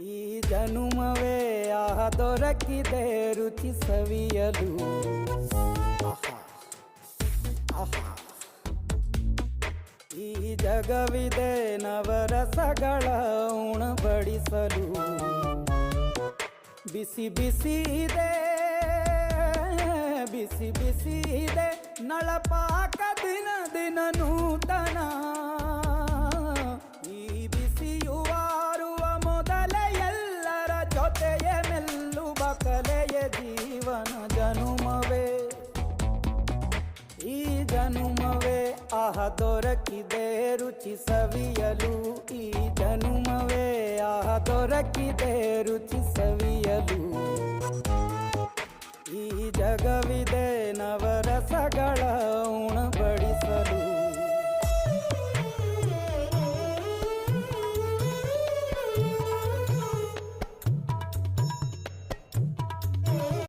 ಈ ಜನುಮವೇ ಆಹ ದೊರಕಿದೆ ರುಚಿ ಸವಿಯಲು. ಆಹಾ ಆಹಾ. ಈ ಜಗವಿದೆ ನವರಸಗಳ ಉಣಬಡಿಸಲು. ಬಿಸಿ ಬಿಸಿ ಇದೆ, ಬಿಸಿ ಬಿಸಿ ಇದೆ ನಳಪಾಕ ದಿನ ದಿನ ನೂತನ. ಈ ಬಿಸಿಯುವಾರುವ ಮೊದಲೇ ಎಲ್ಲರ ಜೊತೆಯೇ ಮೆಲ್ಲುವ ಕಲೆಯ ಜೀವನ ಜನುಮವೇ. ಈ ಜನುಮವೇ ಆಹ ದೊರಕಿದೆ ರುಚಿ ಸವಿಯಲು. ಈ ಜನುಮವೇ ಆಹ ದೊರಕಿದೆ ರುಚಿ ಸವಿಯಲು. ಈ ಜಗವಿದೆ ನವರ